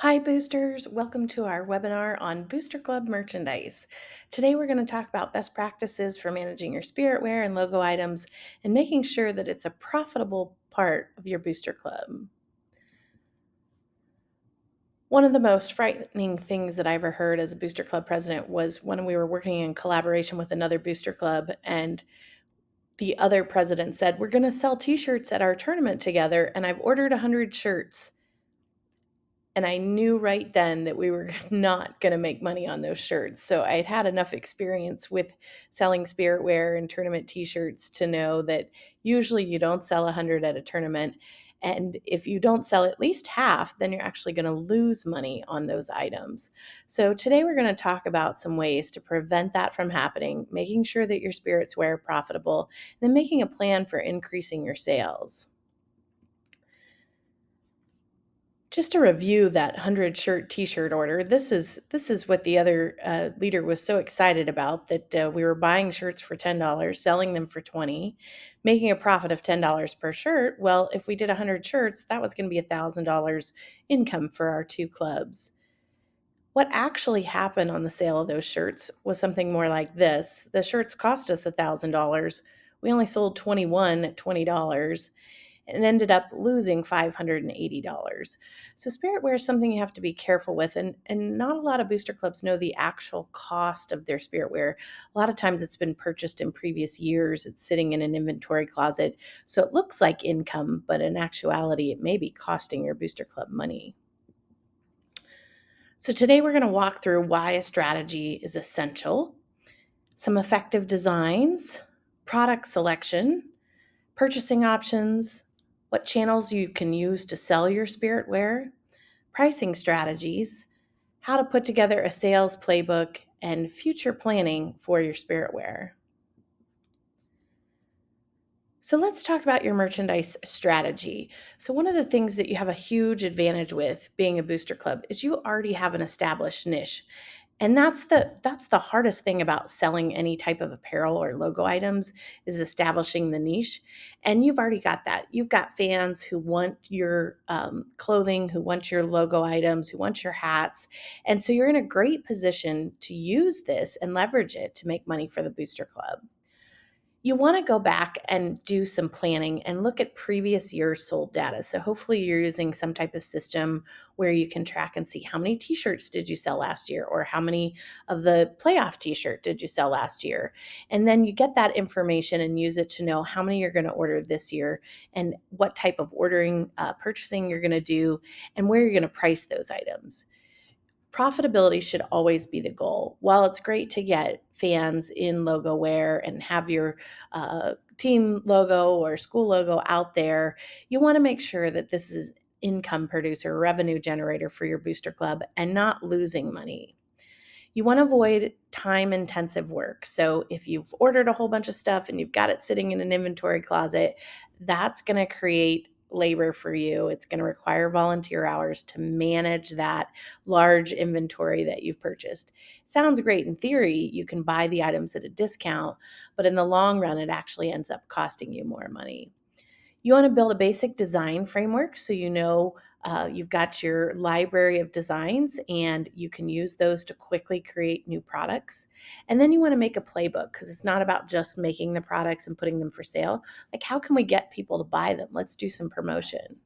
Hi, boosters. Welcome to our webinar on Booster Club merchandise. Today, we're going to talk about best practices for managing your spirit wear and logo items and making sure that it's a profitable part of your booster club. One of the most frightening things that I ever heard as a booster club president was when we were working in collaboration with another booster club, and the other president said, "We're going to sell t shirts at our tournament together, and I've ordered 100 shirts." And I knew right then that we were not gonna make money on those shirts. So I'd had enough experience with selling spirit wear and tournament t-shirts to know that usually you don't sell 100 at a tournament, and if you don't sell at least half, then you're actually gonna lose money on those items. So today we're gonna talk about some ways to prevent that from happening, making sure that your spirits wear are profitable, and then making a plan for increasing your sales. Just to review that 100 shirt t-shirt order, this is what the other leader was so excited about, that we were buying shirts for $10, selling them for 20, making a profit of $10 per shirt. Well, if we did 100 shirts, that was going to be $1,000 income for our two clubs. What actually happened on the sale of those shirts was something more like this. The shirts cost us $1,000. We only sold 21 at $20 and ended up losing $580. So spirit wear is something you have to be careful with, and not a lot of booster clubs know the actual cost of their spirit wear. A lot of times it's been purchased in previous years. It's sitting in an inventory closet. So it looks like income, but in actuality, it may be costing your booster club money. So today we're going to walk through why a strategy is essential, some effective designs, product selection, purchasing options, what channels you can use to sell your spirit wear, pricing strategies, how to put together a sales playbook, and future planning for your spirit wear. So let's talk about your merchandise strategy. So one of the things that you have a huge advantage with being a booster club is you already have an established niche. And that's the hardest thing about selling any type of apparel or logo items, is establishing the niche. And you've already got that. You've got fans who want your clothing, who want your logo items, who want your hats. And so you're in a great position to use this and leverage it to make money for the booster club. You want to go back and do some planning and look at previous years' sold data. So hopefully you're using some type of system where you can track and see how many t-shirts did you sell last year, or how many of the playoff t-shirt did you sell last year. And then you get that information and use it to know how many you're going to order this year, and what type of purchasing you're going to do, and where you're going to price those items. Profitability should always be the goal. While it's great to get fans in logo wear and have your team logo or school logo out there, you want to make sure that this is income producer, revenue generator for your booster club, and not losing money. You want to avoid time intensive work. So if you've ordered a whole bunch of stuff and you've got it sitting in an inventory closet, that's going to create labor for you. It's going to require volunteer hours to manage that large inventory that you've purchased. Sounds great in theory. You can buy the items at a discount, but in the long run, it actually ends up costing you more money. You want to build a basic design framework so you know you've got your library of designs and you can use those to quickly create new products. And then you want to make a playbook, because it's not about just making the products and putting them for sale. Like, how can we get people to buy them? Let's do some promotion.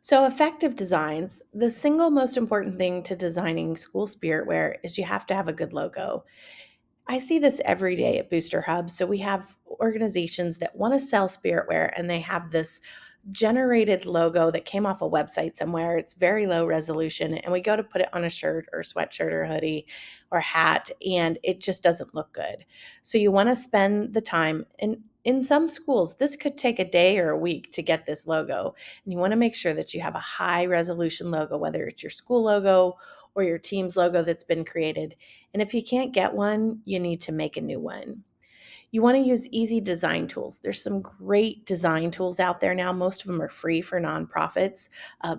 So, effective designs, the single most important thing to designing school spirit wear is you have to have a good logo. I see this every day at Booster Hub. So we have organizations that want to sell spiritware, and they have this generated logo that came off a website somewhere. It's very low resolution, and we go to put it on a shirt or sweatshirt or hoodie or hat, and it just doesn't look good. So you want to spend the time, and in some schools, this could take a day or a week to get this logo. And you want to make sure that you have a high resolution logo, whether it's your school logo or your team's logo that's been created. And if you can't get one, you need to make a new one. You want to use easy design tools. There's some great design tools out there now. Most of them are free for nonprofits.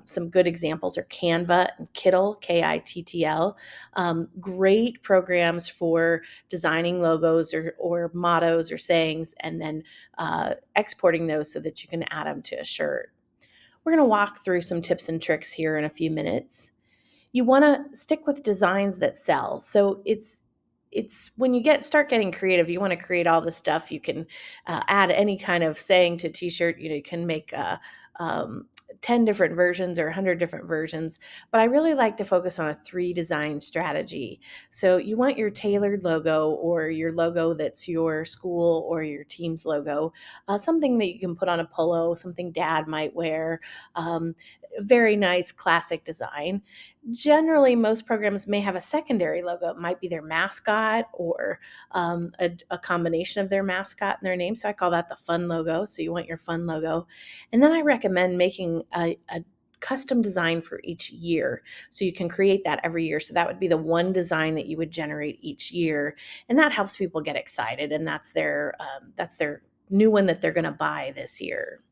Some good examples are Canva and Kittl, Kittl. Great programs for designing logos or mottos or sayings, and then exporting those so that you can add them to a shirt. We're going to walk through some tips and tricks here in a few minutes. You want to stick with designs that sell. So it's when you start getting creative, you want to create all the stuff. You can add any kind of saying to t-shirt. You can make um, 10 different versions or 100 different versions, but I really like to focus on a 3 design strategy. So you want your tailored logo, or your logo that's your school or your team's logo, something that you can put on a polo, something dad might wear, very nice classic design. Generally, most programs may have a secondary logo. It might be their mascot, or a combination of their mascot and their name. So I call that the fun logo. So you want your fun logo. And then I recommend making a custom design for each year. So you can create that every year. So that would be the one design that you would generate each year. And that helps people get excited. And that's their new one that they're going to buy this year.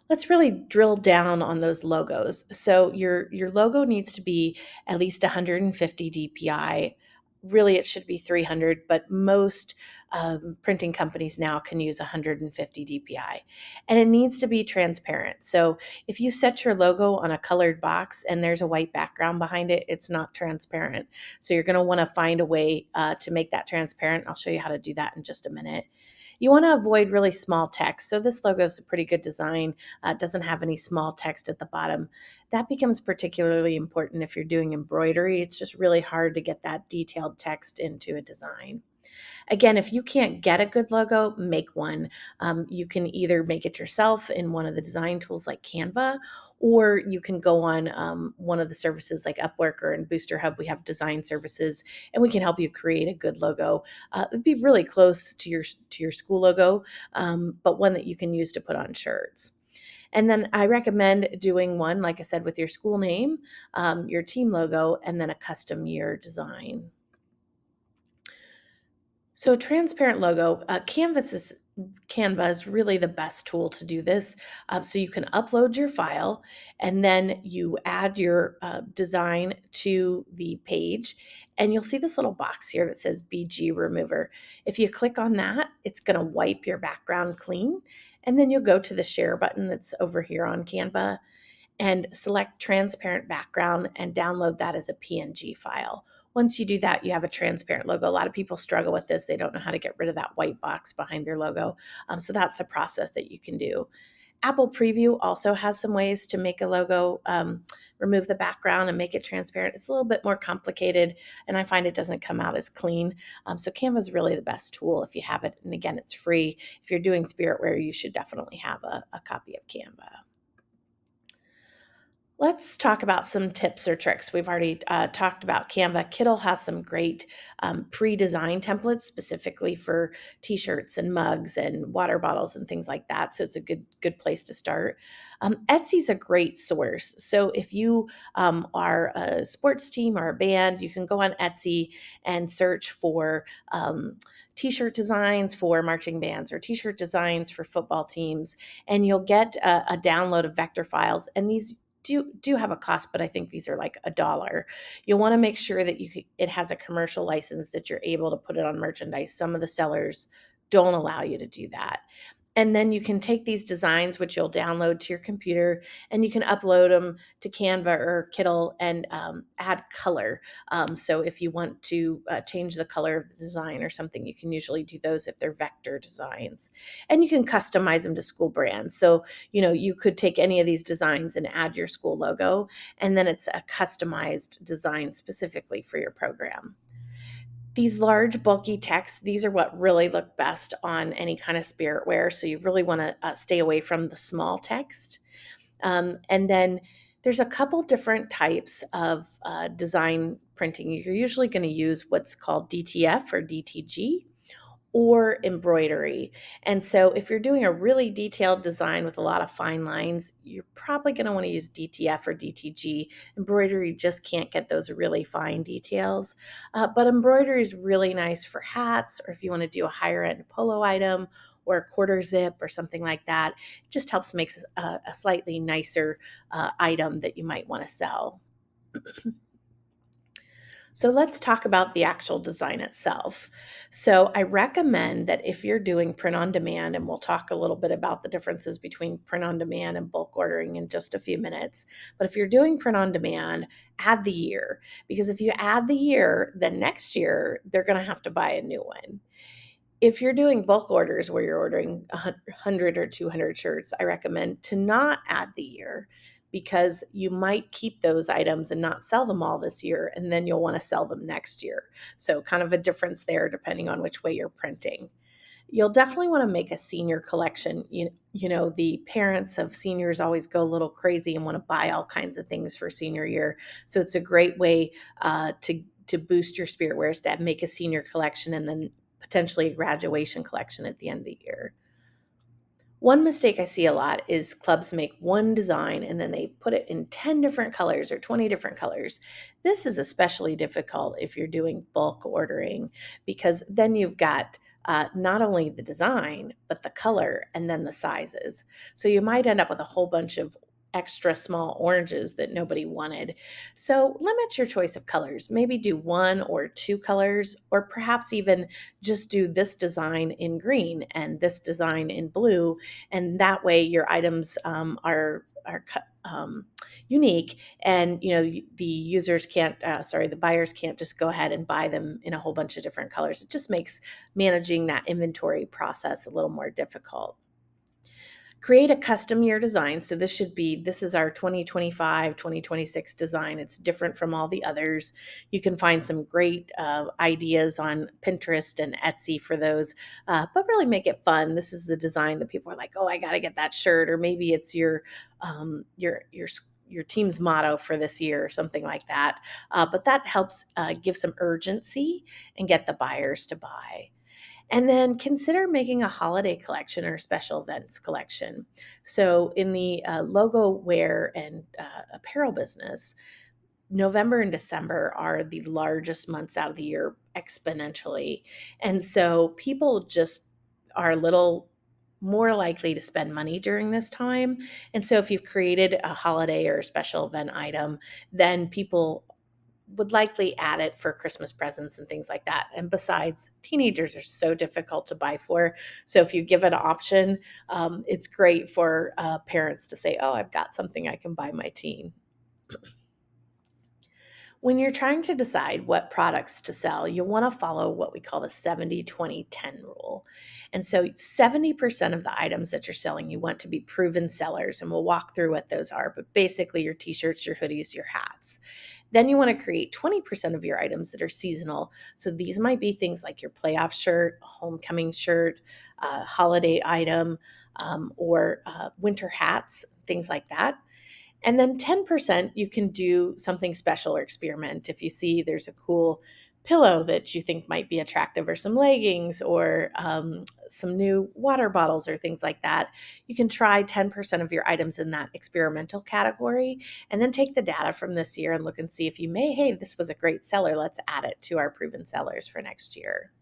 Let's really drill down on those logos. So your logo needs to be at least 150 DPI. Really, it should be 300, but most printing companies now can use 150 DPI. And it needs to be transparent. So if you set your logo on a colored box and there's a white background behind it, it's not transparent. So you're going to want to find a way to make that transparent. I'll show you how to do that in just a minute. You want to avoid really small text. So this logo is a pretty good design. It doesn't have any small text at the bottom. That becomes particularly important if you're doing embroidery. It's just really hard to get that detailed text into a design. Again, if you can't get a good logo, make one. You can either make it yourself in one of the design tools like Canva, or you can go on one of the services like Upwork or in Booster Hub. We have design services, and we can help you create a good logo. It'd be really close to your school logo, but one that you can use to put on shirts. And then I recommend doing one, like I said, with your school name, your team logo, and then a custom year design. So a transparent logo, Canva is really the best tool to do this. So you can upload your file, and then you add your design to the page, and you'll see this little box here that says BG Remover. If you click on that, it's going to wipe your background clean, and then you'll go to the share button that's over here on Canva and select transparent background and download that as a PNG file. Once you do that, you have a transparent logo. A lot of people struggle with this. They don't know how to get rid of that white box behind their logo. So that's the process that you can do. Apple Preview also has some ways to make a logo, remove the background and make it transparent. It's a little bit more complicated, and I find it doesn't come out as clean. So Canva is really the best tool if you have it. And again, it's free. If you're doing spiritware, you should definitely have a copy of Canva. Let's talk about some tips or tricks. We've already talked about Canva. Kittl has some great pre-designed templates specifically for t-shirts and mugs and water bottles and things like that. So it's a good place to start. Etsy's a great source. So if you are a sports team or a band, you can go on Etsy and search for t-shirt designs for marching bands or t-shirt designs for football teams, and you'll get a download of vector files. And these do have a cost, but I think these are like $1. You'll want to make sure that it has a commercial license, that you're able to put it on merchandise. Some of the sellers don't allow you to do that. And then you can take these designs, which you'll download to your computer, and you can upload them to Canva or Kittl and add color. So if you want to change the color of the design or something, you can usually do those if they're vector designs. And you can customize them to school brands. So, you could take any of these designs and add your school logo, and then it's a customized design specifically for your program. These large, bulky texts, these are what really look best on any kind of spiritware. So you really want to stay away from the small text. And then there's a couple different types of design printing. You're usually going to use what's called DTF or DTG, or embroidery. And so if you're doing a really detailed design with a lot of fine lines, you're probably going to want to use DTF or DTG. Embroidery, you just can't get those really fine details. But embroidery is really nice for hats, or if you want to do a higher end polo item or a quarter zip or something like that. It just helps make a slightly nicer item that you might want to sell. So let's talk about the actual design itself. So I recommend that if you're doing print on demand, and we'll talk a little bit about the differences between print on demand and bulk ordering in just a few minutes. But if you're doing print on demand, add the year, because if you add the year, then next year they're going to have to buy a new one. If you're doing bulk orders where you're ordering 100 or 200 shirts, I recommend to not add the year, because you might keep those items and not sell them all this year, and then you'll want to sell them next year. So, kind of a difference there depending on which way you're printing. You'll definitely want to make a senior collection. You know, the parents of seniors always go a little crazy and want to buy all kinds of things for senior year. So it's a great way to boost your spirit wares, to make a senior collection and then potentially a graduation collection at the end of the year. One mistake I see a lot is clubs make one design and then they put it in 10 different colors or 20 different colors. This is especially difficult if you're doing bulk ordering, because then you've got not only the design, but the color and then the sizes. So you might end up with a whole bunch of extra small oranges that nobody wanted. So limit your choice of colors. Maybe do one or two colors, or perhaps even just do this design in green and this design in blue, and that way your items are unique, and the users can't the buyers can't just go ahead and buy them in a whole bunch of different colors. It just makes managing that inventory process a little more difficult. Create a custom year design. So this is our 2025, 2026 design. It's different from all the others. You can find some great ideas on Pinterest and Etsy for those, but really make it fun. This is the design that people are like, oh, I got to get that shirt, or maybe it's your team's motto for this year or something like that. But that helps give some urgency and get the buyers to buy. And then consider making a holiday collection or special events collection. So, in the logo wear and apparel business, November and December are the largest months out of the year exponentially. And so, people just are a little more likely to spend money during this time. And so, if you've created a holiday or a special event item, then people would likely add it for Christmas presents and things like that. And besides, teenagers are so difficult to buy for. So if you give an option, it's great for parents to say, oh, I've got something I can buy my teen. When you're trying to decide what products to sell, you'll want to follow what we call the 70-20-10 rule. And so 70% of the items that you're selling, you want to be proven sellers. And we'll walk through what those are. But basically, your t shirts, your hoodies, your hats. Then you want to create 20% of your items that are seasonal. So these might be things like your playoff shirt, a homecoming shirt, a holiday item, or winter hats, things like that. And then 10%, you can do something special or experiment. If you see there's a cool pillow that you think might be attractive, or some leggings, or some new water bottles, or things like that, you can try 10% of your items in that experimental category, and then take the data from this year and look and see if hey, this was a great seller. Let's add it to our proven sellers for next year.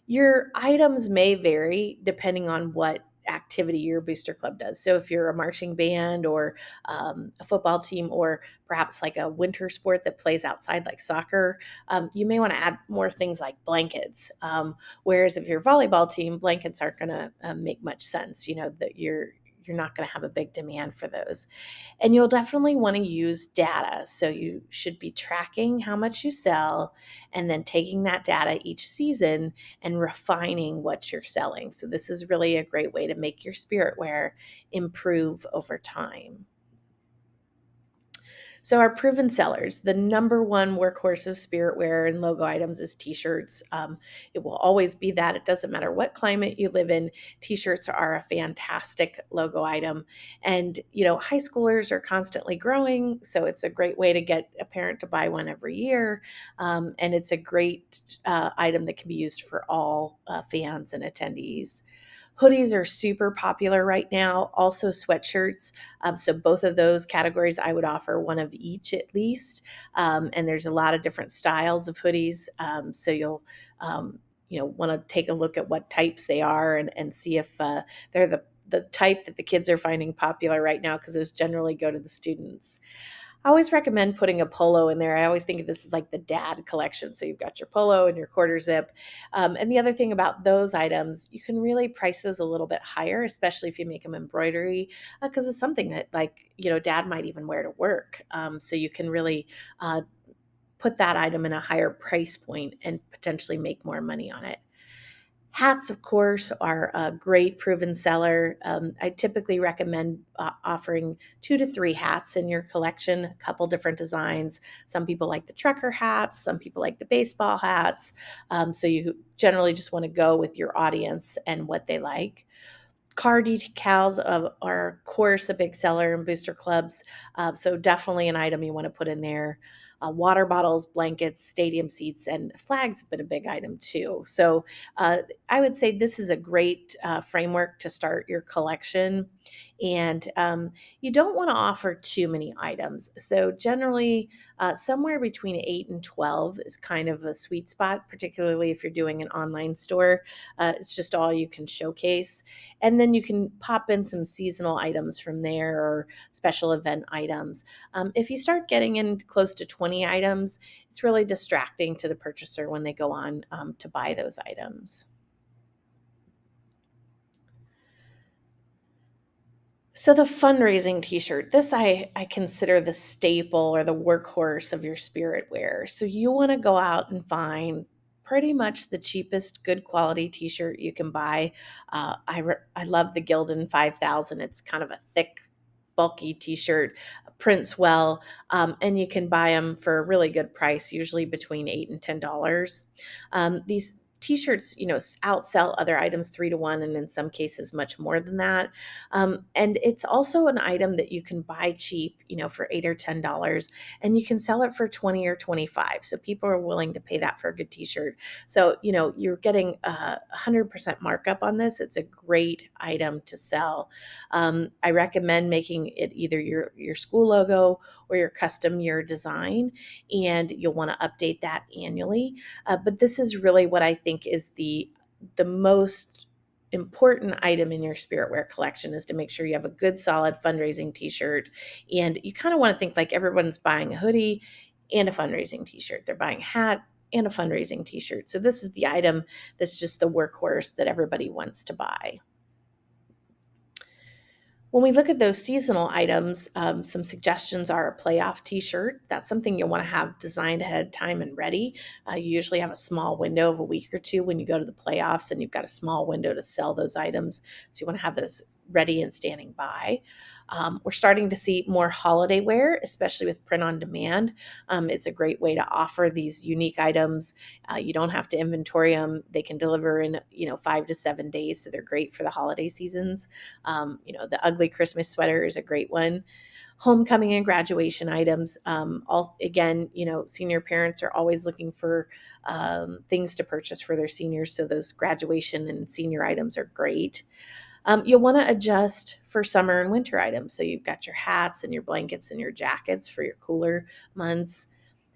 Your items may vary depending on what activity your booster club does. So if you're a marching band, or a football team, or perhaps like a winter sport that plays outside like soccer, you may want to add more things like blankets. Whereas if you're a volleyball team, blankets aren't going to make much sense. You know that you're not going to have a big demand for those. And you'll definitely want to use data. So you should be tracking how much you sell, and then taking that data each season and refining what you're selling. So this is really a great way to make your spirit wear improve over time. So our proven sellers, the number one workhorse of spirit wear and logo items is t-shirts. It will always be that. It doesn't matter what climate you live in. T-shirts are a fantastic logo item. And, high schoolers are constantly growing. So it's a great way to get a parent to buy one every year. And it's a great item that can be used for all fans and attendees. Hoodies are super popular right now, also sweatshirts. So both of those categories, I would offer one of each at least. And there's a lot of different styles of hoodies. So you'll, want to take a look at what types they are, and see if they're the type that the kids are finding popular right now, because those generally go to the students. I always recommend putting a polo in there. I always think of this as like the dad collection. So you've got your polo and your quarter zip. And the other thing about those items, you can really price those a little bit higher, especially if you make them embroidery, because it's something that, like, dad might even wear to work. So you can really put that item in a higher price point and potentially make more money on it. Hats, of course, are a great proven seller. I typically recommend offering 2 to 3 hats in your collection, a couple different designs. Some people like the trucker hats, some people like the baseball hats. So you generally just want to go with your audience and what they like. Car decals are, of course, a big seller in booster clubs. So definitely an item you want to put in there. Water bottles, blankets, stadium seats, and flags have been a big item too. So I would say this is a great framework to start your collection. And you don't want to offer too many items. So generally, somewhere between 8 and 12 is kind of a sweet spot, particularly if you're doing an online store. It's just all you can showcase. And then you can pop in some seasonal items from there, or special event items. If you start getting in close to 20 items, it's really distracting to the purchaser when they go on to buy those items. So the fundraising t-shirt, this I consider the staple or the workhorse of your spirit wear. So you want to go out and find pretty much the cheapest good quality t-shirt you can buy. I love the Gildan 5000. It's kind of a thick, bulky t-shirt, prints well, and you can buy them for a really good price, usually between $8 and $10. These t-shirts, outsell other items 3 to 1, and in some cases much more than that. And it's also an item that you can buy cheap, for $8 or $10, and you can sell it for 20 or 25. So people are willing to pay that for a good t-shirt. So, you're getting a 100% markup on this. It's a great item to sell. I recommend making it either your school logo or your custom year design, and you'll want to update that annually. But this is really what I think is the most important item in your spirit wear collection, is to make sure you have a good solid fundraising t-shirt. And you kind of want to think like everyone's buying a hoodie and a fundraising t-shirt. They're buying a hat and a fundraising t-shirt. So this is the item that's just the workhorse that everybody wants to buy. When we look at those seasonal items, some suggestions are a playoff t-shirt. That's something you'll want to have designed ahead of time and ready. You usually have a small window of a week or two when you go to the playoffs, and you've got a small window to sell those items. So you want to have those ready and standing by. We're starting to see more holiday wear, especially with print on demand. It's a great way to offer these unique items. You don't have to inventory them. They can deliver in 5 to 7 days, so they're great for the holiday seasons. The ugly Christmas sweater is a great one. Homecoming and graduation items. All again, senior parents are always looking for things to purchase for their seniors, so those graduation and senior items are great. You'll want to adjust for summer and winter items. So you've got your hats and your blankets and your jackets for your cooler months.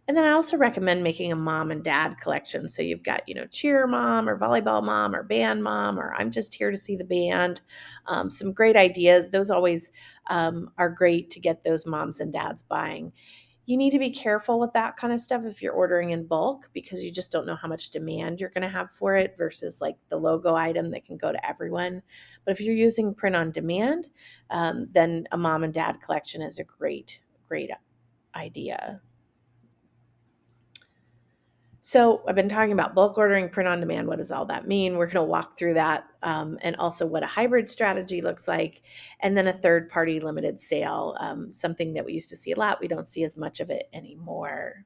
And then I also recommend making a mom and dad collection. So you've got, cheer mom or volleyball mom or band mom, or I'm just here to see the band. Some great ideas. Those always are great to get those moms and dads buying. You need to be careful with that kind of stuff if you're ordering in bulk, because you just don't know how much demand you're going to have for it versus like the logo item that can go to everyone. But if you're using print on demand, then a mom and dad collection is a great, great idea. So I've been talking about bulk ordering, print on demand. What does all that mean? We're going to walk through that, and also what a hybrid strategy looks like, and then a third party limited sale, something that we used to see a lot. We don't see as much of it anymore.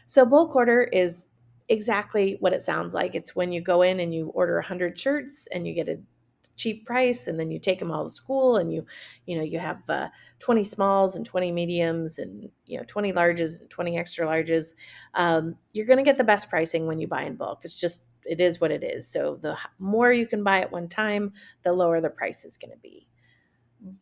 So bulk order is exactly what it sounds like. It's when you go in and you order 100 shirts and you get a cheap price, and then you take them all to school, and you have 20 smalls and 20 mediums, and 20 larges and 20 extra larges. You're going to get the best pricing when you buy in bulk. It is what it is. So the more you can buy at one time, the lower the price is going to be.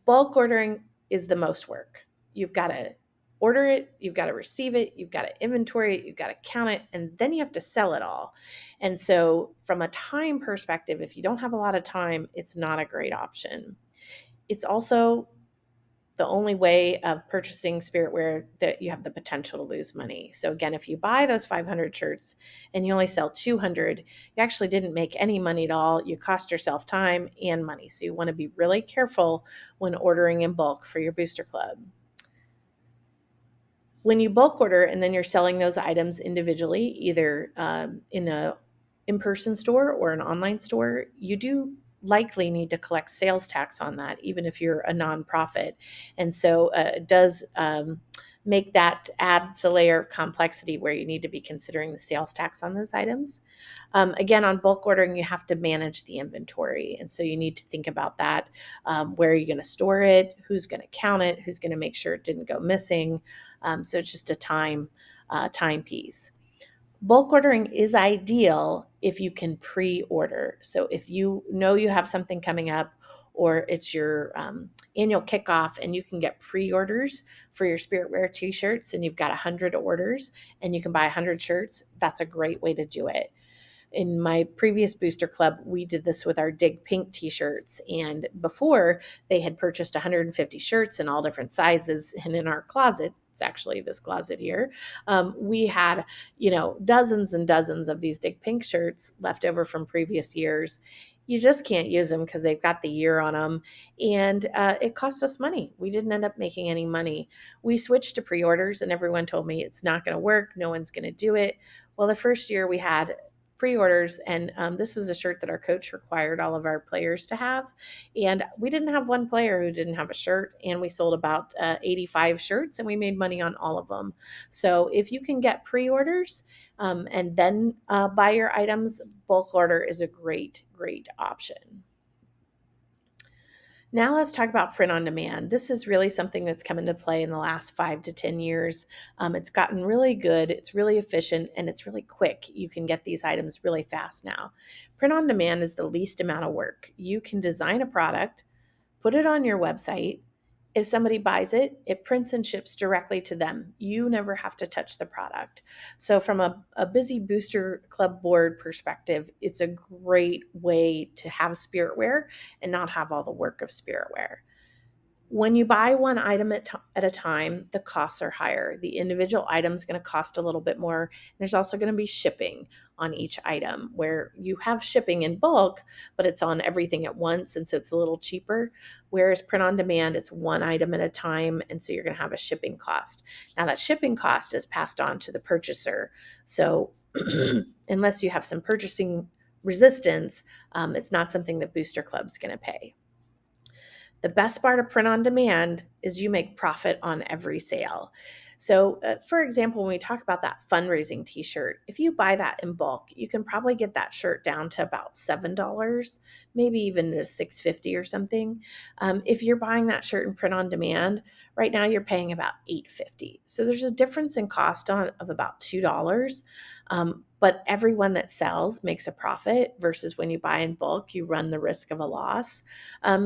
Bulk ordering is the most work. You've got to order it, you've got to receive it, you've got to inventory it, you've got to count it, and then you have to sell it all. And so from a time perspective, if you don't have a lot of time, it's not a great option. It's also the only way of purchasing spiritware that you have the potential to lose money. So again, if you buy those 500 shirts and you only sell 200, you actually didn't make any money at all. You cost yourself time and money. So you want to be really careful when ordering in bulk for your booster club. When you bulk order and then you're selling those items individually, either in a in-person store or an online store, you do likely need to collect sales tax on that, even if you're a nonprofit. And so it does make that adds a layer of complexity where you need to be considering the sales tax on those items. Again, on bulk ordering, you have to manage the inventory. And so you need to think about that. Where are you going to store it? Who's going to count it? Who's going to make sure it didn't go missing? So it's just a time piece. Bulk ordering is ideal if you can pre-order. So if you know you have something coming up, or it's your annual kickoff and you can get pre-orders for your spiritware t-shirts and you've got 100 orders and you can buy 100 shirts, that's a great way to do it. In my previous booster club, we did this with our Dig Pink t-shirts. And before, they had purchased 150 shirts in all different sizes. And in our closet, it's actually this closet here, we had, dozens and dozens of these Dig Pink shirts left over from previous years. You just can't use them because they've got the year on them. And it cost us money. We didn't end up making any money. We switched to pre-orders and everyone told me it's not going to work. No one's going to do it. Well, the first year we had pre-orders, and this was a shirt that our coach required all of our players to have, and we didn't have one player who didn't have a shirt, and we sold about 85 shirts and we made money on all of them. So if you can get pre-orders and then buy your items, bulk order is a great option. Now let's talk about print on demand. This is really something that's come into play in the last 5 to 10 years. It's gotten really good, it's really efficient, and it's really quick. You can get these items really fast now. Print on demand is the least amount of work. You can design a product, put it on your website. If somebody buys it, it prints and ships directly to them. You never have to touch the product. So from a busy booster club board perspective, it's a great way to have spiritware and not have all the work of spiritware. When you buy one item at a time, the costs are higher. The individual item is going to cost a little bit more. There's also going to be shipping on each item, where you have shipping in bulk, but it's on everything at once, and so it's a little cheaper. Whereas print on demand, it's one item at a time, and so you're going to have a shipping cost. Now that shipping cost is passed on to the purchaser. So unless you have some purchasing resistance, it's not something that Booster Club's going to pay. The best part of print on demand is you make profit on every sale. So, for example, when we talk about that fundraising t-shirt, if you buy that in bulk, you can probably get that shirt down to about $7, maybe even to $6.50 or something. If you're buying that shirt in print on demand, right now you're paying about $8.50. So there's a difference in cost of about $2. But everyone that sells makes a profit versus when you buy in bulk, you run the risk of a loss.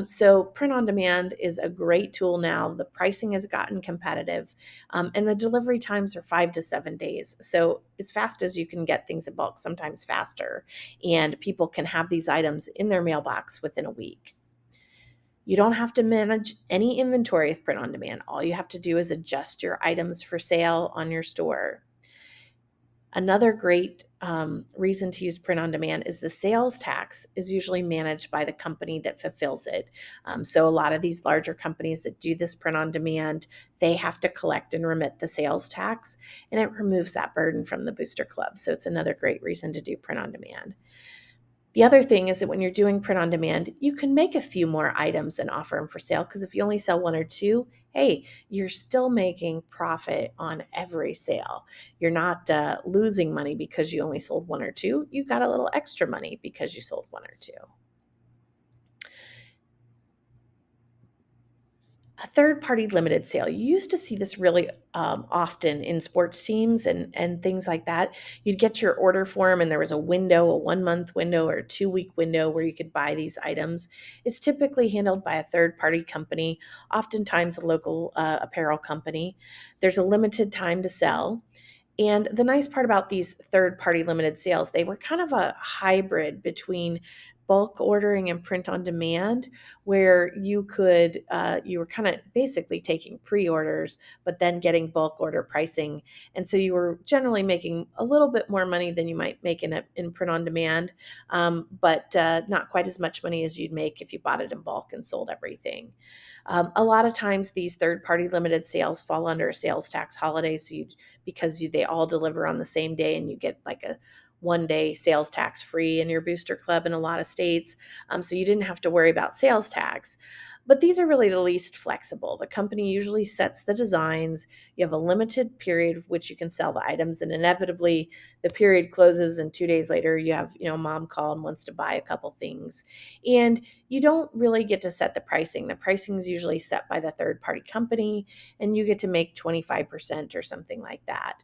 So print on demand is a great tool now. The pricing has gotten competitive, and the delivery times are 5 to 7 days. So as fast as you can get things in bulk, sometimes faster, and people can have these items in their mailbox within a week. You don't have to manage any inventory with print on demand. All you have to do is adjust your items for sale on your store. Another great reason to use print on demand is the sales tax is usually managed by the company that fulfills it. So a lot of these larger companies that do this print on demand, they have to collect and remit the sales tax, and it removes that burden from the booster club. So it's another great reason to do print on demand. The other thing is that when you're doing print on demand, you can make a few more items and offer them for sale, because if you only sell one or two, hey, you're still making profit on every sale. You're not losing money because you only sold one or two. You got a little extra money because you sold one or two. A third-party limited sale. You used to see this really often in sports teams and things like that. You'd get your order form and there was a window, a 1-month window or a 2-week window where you could buy these items. It's typically handled by a third-party company, oftentimes a local apparel company. There's a limited time to sell. And the nice part about these third-party limited sales, they were kind of a hybrid between bulk ordering and print on demand, where you were kind of basically taking pre-orders, but then getting bulk order pricing. And so you were generally making a little bit more money than you might make in print on demand, but not quite as much money as you'd make if you bought it in bulk and sold everything. A lot of times these third-party limited sales fall under a sales tax holiday, they all deliver on the same day, and you get like a 1 day sales tax free in your booster club in a lot of states. So you didn't have to worry about sales tax. But these are really the least flexible. The company usually sets the designs. You have a limited period which you can sell the items, and inevitably the period closes, and 2 days later you have, mom call and wants to buy a couple things. And you don't really get to set the pricing. The pricing is usually set by the third party company, and you get to make 25% or something like that.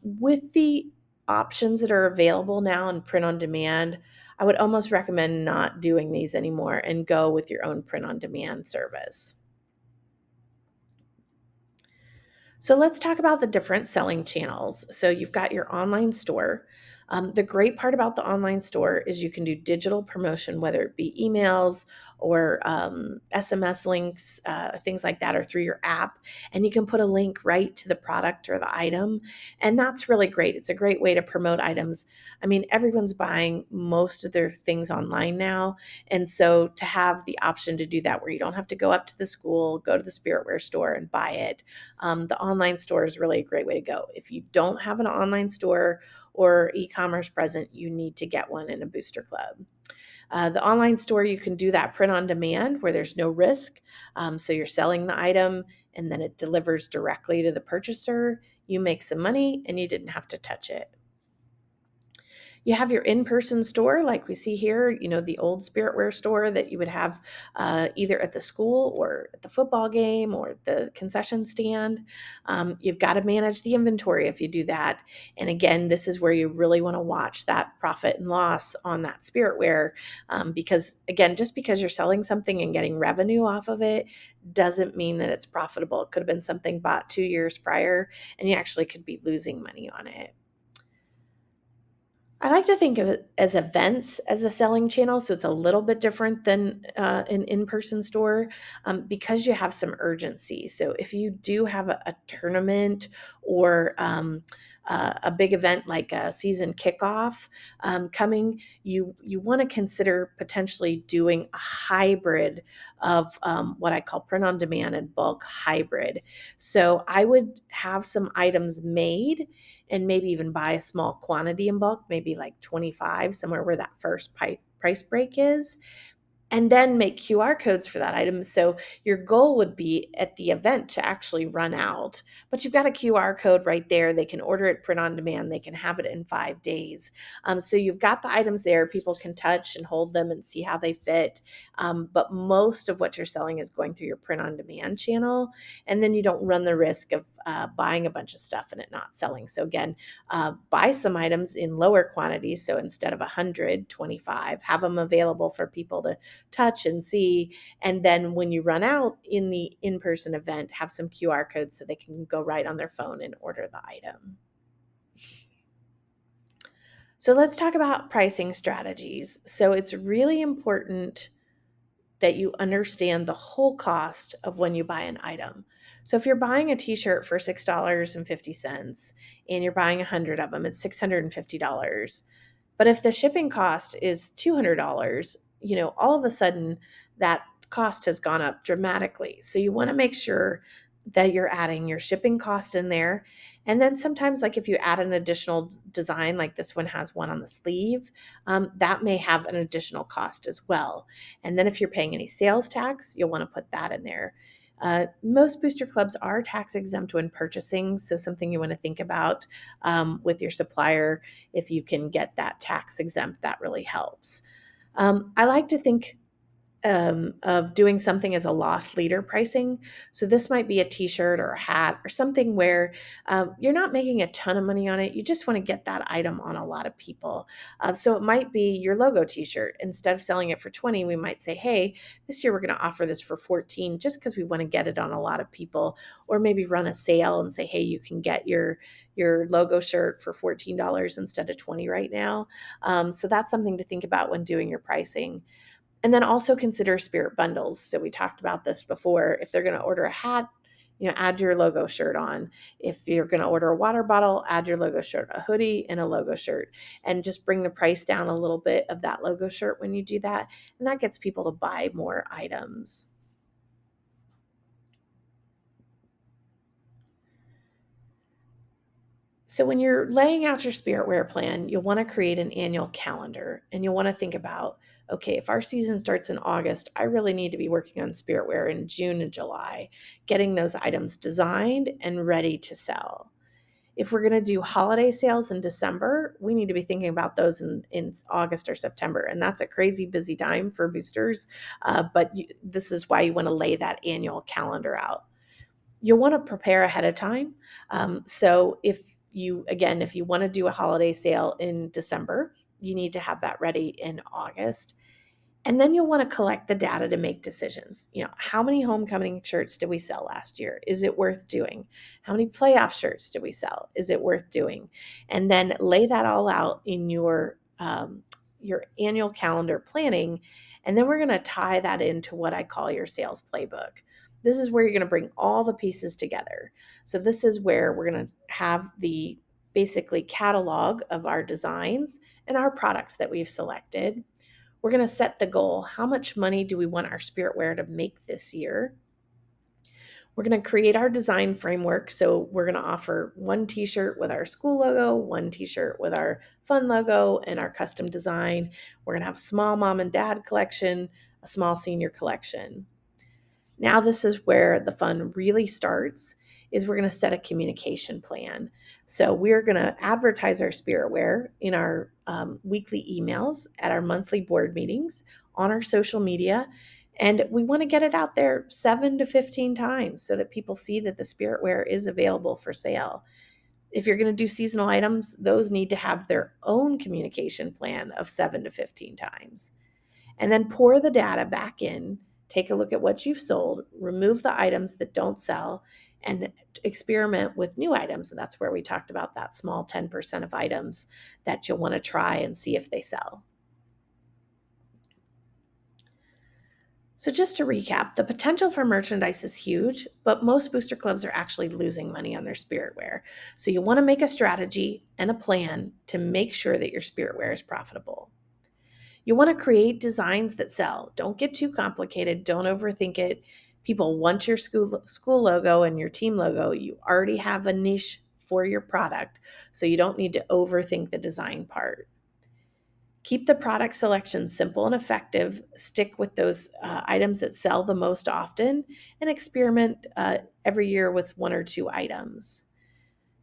With the options that are available now in print on demand, I would almost recommend not doing these anymore and go with your own print on demand service. So let's talk about the different selling channels. So you've got your online store. The great part about the online store is you can do digital promotion, whether it be emails or SMS links, things like that, or through your app. And you can put a link right to the product or the item. And that's really great. It's a great way to promote items. I mean, everyone's buying most of their things online now. And so to have the option to do that where you don't have to go up to the school, go to the spiritware store and buy it, the online store is really a great way to go. If you don't have an online store or e-commerce present, you need to get one in a booster club. The online store, you can do that print on demand where there's no risk. So you're selling the item and then it delivers directly to the purchaser. You make some money and you didn't have to touch it. You have your in-person store, like we see here, the old spiritware store that you would have either at the school or at the football game or the concession stand. You've got to manage the inventory if you do that. And again, this is where you really want to watch that profit and loss on that spiritware, because again, just because you're selling something and getting revenue off of it doesn't mean that it's profitable. It could have been something bought 2 years prior, and you actually could be losing money on it. I like to think of it as events as a selling channel, so it's a little bit different than an in-person store, because you have some urgency. So if you do have a tournament or a big event like a season kickoff coming, you want to consider potentially doing a hybrid of what I call print on demand and bulk hybrid. So I would have some items made and maybe even buy a small quantity in bulk, maybe like 25, somewhere where that first price break is, and then make QR codes for that item. So your goal would be at the event to actually run out, but you've got a QR code right there. They can order it print on demand. They can have it in 5 days. So you've got the items there. People can touch and hold them and see how they fit. But most of what you're selling is going through your print on demand channel. And then you don't run the risk of buying a bunch of stuff and it not selling. So again, buy some items in lower quantities. So instead of 100, 25, have them available for people to touch and see. And then when you run out in the in-person event, have some QR codes so they can go right on their phone and order the item. So let's talk about pricing strategies. So it's really important that you understand the whole cost of when you buy an item. So if you're buying a t-shirt for $6.50 and you're buying 100 of them, it's $650. But if the shipping cost is $200, all of a sudden that cost has gone up dramatically. So you want to make sure that you're adding your shipping cost in there. And then sometimes, like if you add an additional design, like this one has one on the sleeve, that may have an additional cost as well. And then if you're paying any sales tax, you'll want to put that in there. Most booster clubs are tax exempt when purchasing, so something you want to think about with your supplier. If you can get that tax exempt, that really helps. I like to think of doing something as a loss leader pricing. So this might be a t-shirt or a hat or something where you're not making a ton of money on it. You just want to get that item on a lot of people. So it might be your logo t-shirt. Instead of selling it for 20, we might say, hey, this year we're going to offer this for 14 just because we want to get it on a lot of people. Or maybe run a sale and say, hey, you can get your logo shirt for $14 instead of 20 right now. So that's something to think about when doing your pricing. And then also consider spirit bundles. So we talked about this before. If they're going to order a hat, add your logo shirt on. If you're going to order a water bottle, add your logo shirt, a hoodie and a logo shirt, and just bring the price down a little bit of that logo shirt when you do that. And that gets people to buy more items. So when you're laying out your spirit wear plan, you'll want to create an annual calendar, and you'll want to think about, okay, if our season starts in August, I really need to be working on spirit wear in June and July, getting those items designed and ready to sell. If we're going to do holiday sales in December, we need to be thinking about those in August or September. And that's a crazy busy time for boosters. This is why you want to lay that annual calendar out. You'll want to prepare ahead of time. So if you want to do a holiday sale in December, you need to have that ready in August. And then you'll want to collect the data to make decisions. How many homecoming shirts did we sell last year? Is it worth doing? How many playoff shirts did we sell? Is it worth doing? And then lay that all out in your annual calendar planning. And then we're going to tie that into what I call your sales playbook. This is where you're going to bring all the pieces together. So this is where we're going to have the basically catalog of our designs and our products that we've selected. We're going to set the goal. How much money do we want our spirit wear to make this year? We're going to create our design framework. So we're going to offer one t-shirt with our school logo, one t-shirt with our fun logo and our custom design. We're going to have a small mom and dad collection, a small senior collection. Now this is where the fun really starts, is we're going to set a communication plan. So we're going to advertise our spirit wear in our weekly emails, at our monthly board meetings, on our social media. And we want to get it out there 7 to 15 times so that people see that the spirit wear is available for sale. If you're going to do seasonal items, those need to have their own communication plan of 7 to 15 times. And then pour the data back in, take a look at what you've sold, remove the items that don't sell, and experiment with new items. And that's where we talked about that small 10% of items that you'll want to try and see if they sell. So just to recap, the potential for merchandise is huge, but most booster clubs are actually losing money on their spirit wear. So you want to make a strategy and a plan to make sure that your spirit wear is profitable. You want to create designs that sell. Don't get too complicated. Don't overthink it. People want your school logo and your team logo. You already have a niche for your product, so you don't need to overthink the design part. Keep the product selection simple and effective. Stick with those items that sell the most often, and experiment every year with one or two items.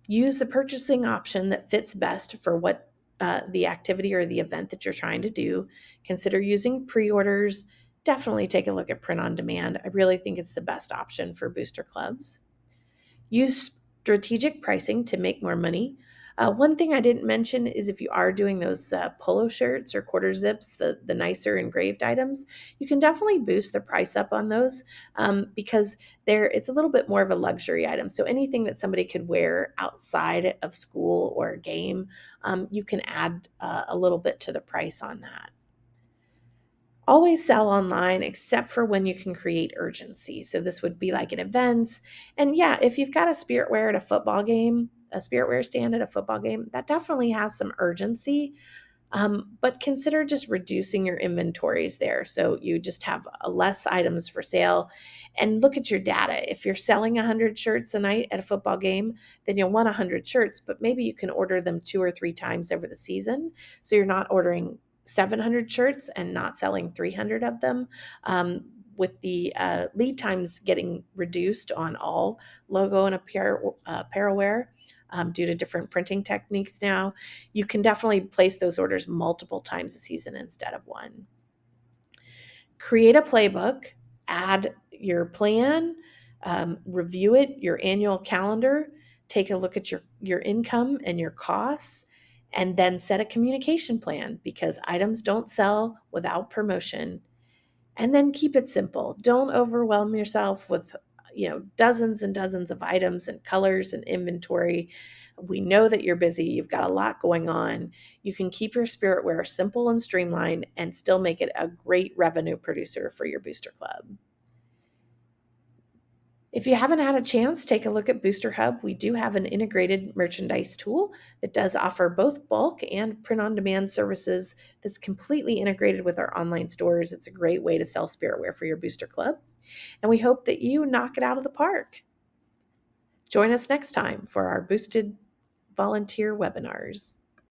Use the purchasing option that fits best for what the activity or the event that you're trying to do. Consider using pre-orders. Definitely take a look at print on demand. I really think it's the best option for booster clubs. Use strategic pricing to make more money. One thing I didn't mention is if you are doing those polo shirts or quarter zips, the nicer engraved items, you can definitely boost the price up on those because it's a little bit more of a luxury item. So anything that somebody could wear outside of school or a game, you can add a little bit to the price on that. Always sell online except for when you can create urgency. So this would be like at events. And yeah, if you've got a spirit wear at a football game, a spirit wear stand at a football game, that definitely has some urgency. But consider just reducing your inventories there. So you just have less items for sale, and look at your data. If you're selling 100 shirts a night at a football game, then you'll want 100 shirts, but maybe you can order them 2 or 3 times over the season. So you're not ordering 700 shirts and not selling 300 of them. With the lead times getting reduced on all logo and apparel wear, due to different printing techniques now, you can definitely place those orders multiple times a season instead of one. Create a playbook, add your plan, review it, your annual calendar, take a look at your income and your costs, and then set a communication plan because items don't sell without promotion. And then keep it simple. Don't overwhelm yourself with dozens and dozens of items and colors and inventory. We know that you're busy, you've got a lot going on. You can keep your spirit wear simple and streamlined and still make it a great revenue producer for your booster club. If you haven't had a chance, take a look at Booster Hub. We do have an integrated merchandise tool that does offer both bulk and print on demand services that's completely integrated with our online stores. It's a great way to sell spirit wear for your booster club. And we hope that you knock it out of the park. Join us next time for our boosted volunteer webinars.